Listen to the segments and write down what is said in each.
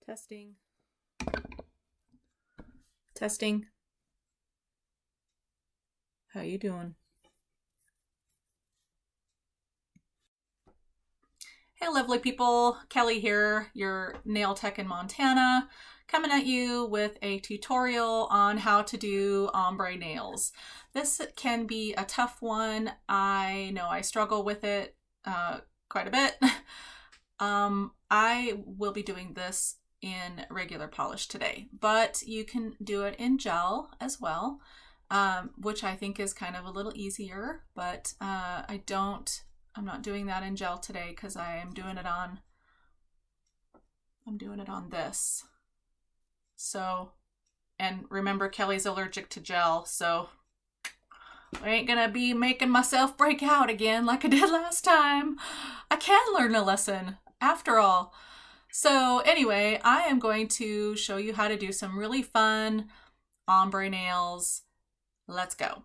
Testing. Testing. How you doing? Hey lovely people, Kelly here, your nail tech in Montana, coming at you with a tutorial on how to do ombre nails. This can be a tough one. I know I struggle with it quite a bit. I will be doing this in regular polish today, but you can do it in gel as well, which I think is kind of a little easier, but I'm not doing that in gel today because I'm doing it on this. So, and remember, Kelly's allergic to gel, so I ain't gonna be making myself break out again like I did last time. I can learn a lesson after all. So anyway, I am going to show you how to do some really fun ombre nails. Let's go.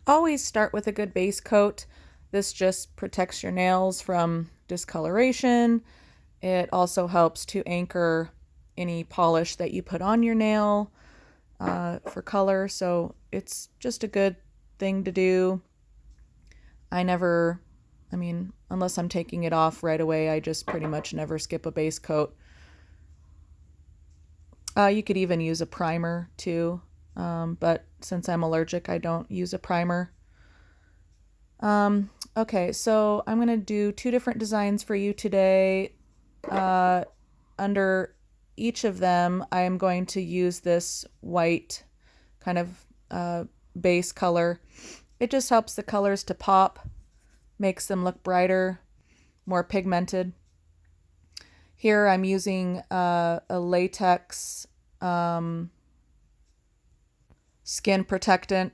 Always start with a good base coat. This just protects your nails from discoloration. It also helps to anchor any polish that you put on your nail for color. So it's just a good thing to do. Unless I'm taking it off right away, I just pretty much never skip a base coat. You could even use a primer too, but since I'm allergic, I don't use a primer. Okay, so I'm going to do two different designs for you today. Under each of them, I am going to use this white kind of base color. It just helps the colors to pop, makes them look brighter, more pigmented. Here I'm using a latex skin protectant.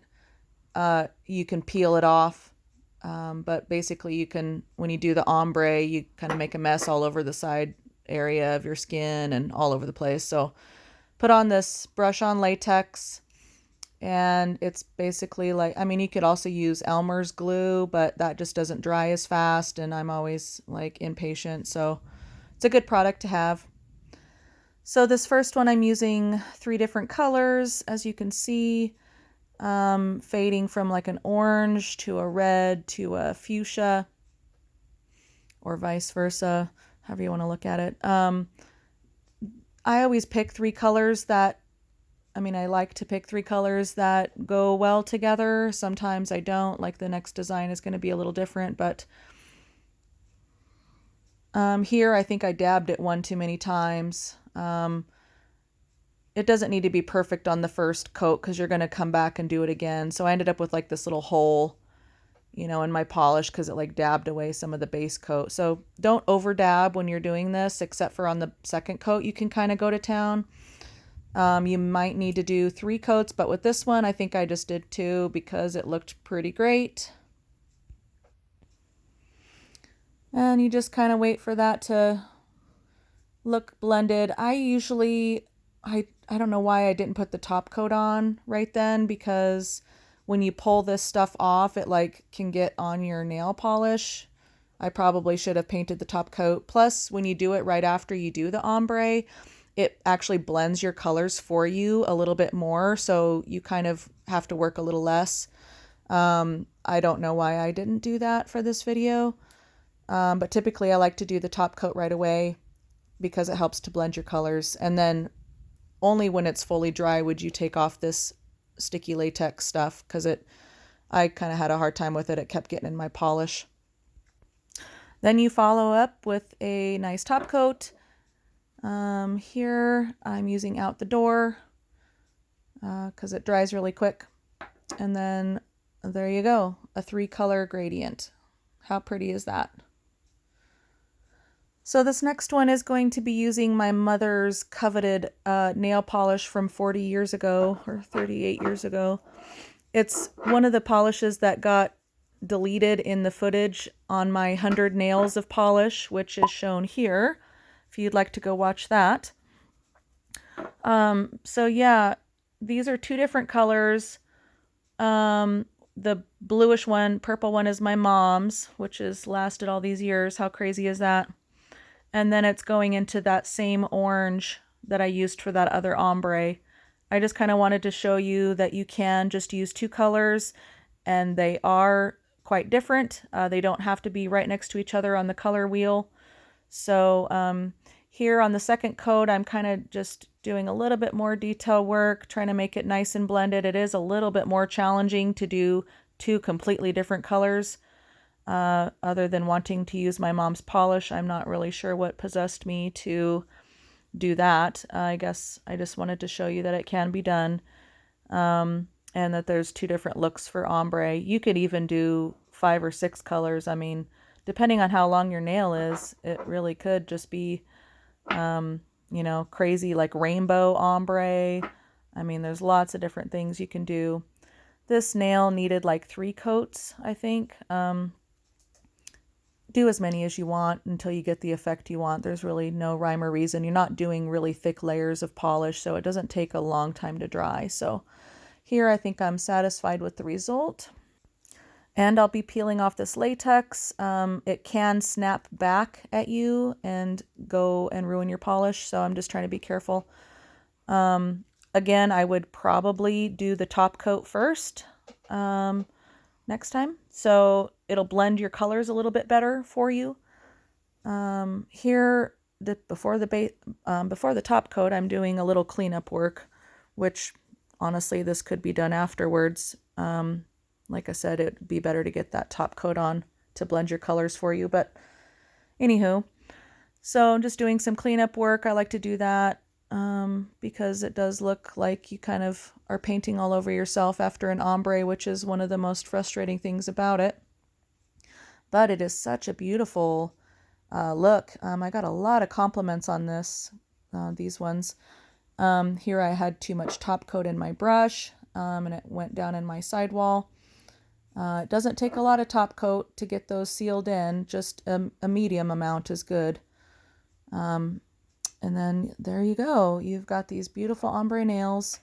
You can peel it off, but basically you can, when you do the ombre, you kind of make a mess all over the side area of your skin and all over the place. So put on this brush on latex, and it's basically like, you could also use Elmer's glue, but that just doesn't dry as fast, and I'm always like impatient, so it's a good product to have. So this first one, I'm using 3 different colors, as you can see, fading from like an orange to a red to a fuchsia, or vice versa, however you want to look at it. I always pick 3 colors that, I like to pick 3 colors that go well together. Sometimes I don't, like the next design is going to be a little different, but here I think I dabbed it one too many times. It doesn't need to be perfect on the first coat because you're going to come back and do it again. So I ended up with like this little hole, in my polish because it like dabbed away some of the base coat. So don't over dab when you're doing this, except for on the second coat, you can kind of go to town. You might need to do 3 coats, but with this one, I think I just did 2 because it looked pretty great. And you just kind of wait for that to look blended. I don't know why I didn't put the top coat on right then, because when you pull this stuff off, it like can get on your nail polish. I probably should have painted the top coat. Plus, when you do it right after you do the ombre, it actually blends your colors for you a little bit more, so you kind of have to work a little less. I don't know why I didn't do that for this video, but typically I like to do the top coat right away because it helps to blend your colors, and then only when it's fully dry would you take off this sticky latex stuff, because I kind of had a hard time with it. It kept getting in my polish. Then you follow up with a nice top coat. Here I'm using Out the Door because it dries really quick. And then there you go, a 3-color gradient. How pretty is that? So this next one is going to be using my mother's coveted nail polish from 40 years ago or 38 years ago. It's one of the polishes that got deleted in the footage on my 100 nails of polish, which is shown here, if you'd like to go watch that. So yeah, these are 2 different colors. The bluish one, purple one, is my mom's, which has lasted all these years. How crazy is that? and then it's going into that same orange that I used for that other ombre. I just kind of wanted to show you that you can just use two colors, and they are quite different. They don't have to be right next to each other on the color wheel. So here on the second coat, I'm kind of just doing a little bit more detail work, trying to make it nice and blended. It is a little bit more challenging to do two completely different colors. Other than wanting to use my mom's polish, I'm not really sure what possessed me to do that. I guess I just wanted to show you that it can be done, and that there's two different looks for ombre. You could even do 5 or 6 colors. I mean, depending on how long your nail is, it really could just be, you know, crazy like rainbow ombre. I mean, there's lots of different things you can do. This nail needed like 3 coats, I think. Do as many as you want until you get the effect you want. There's really no rhyme or reason. You're not doing really thick layers of polish, so it doesn't take a long time to dry. So here I think I'm satisfied with the result. And I'll be peeling off this latex. It can snap back at you and go and ruin your polish, so I'm just trying to be careful. Again, I would probably do the top coat first next time, so it'll blend your colors a little bit better for you. Here, before the top coat, I'm doing a little cleanup work, which honestly this could be done afterwards. Like I said, it'd be better to get that top coat on to blend your colors for you. But anywho, so I'm just doing some cleanup work. I like to do that because it does look like you kind of are painting all over yourself after an ombre, which is one of the most frustrating things about it. But it is such a beautiful look. I got a lot of compliments on these ones. Here I had too much top coat in my brush, and it went down in my sidewall. It doesn't take a lot of top coat to get those sealed in, just a medium amount is good. And then there you go. You've got these beautiful ombre nails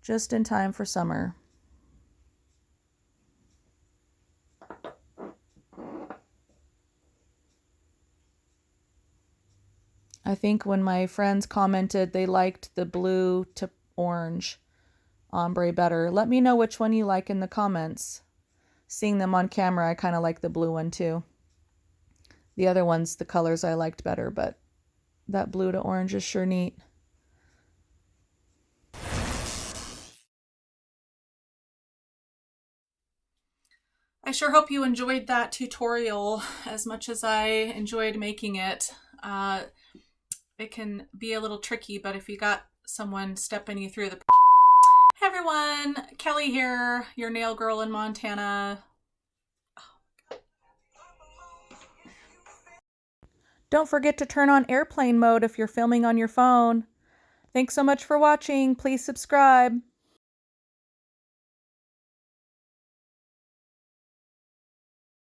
just in time for summer. I think when my friends commented they liked the blue to orange ombre better. Let me know which one you like in the comments. Seeing them on camera, I kind of like the blue one too. The other ones, the colors I liked better, but that blue to orange is sure neat. I sure hope you enjoyed that tutorial as much as I enjoyed making it. It can be a little tricky, but if you got someone stepping you through the... Hey everyone, Kelly here, your nail girl in Montana. Don't forget to turn on airplane mode if you're filming on your phone. Thanks so much for watching. Please subscribe.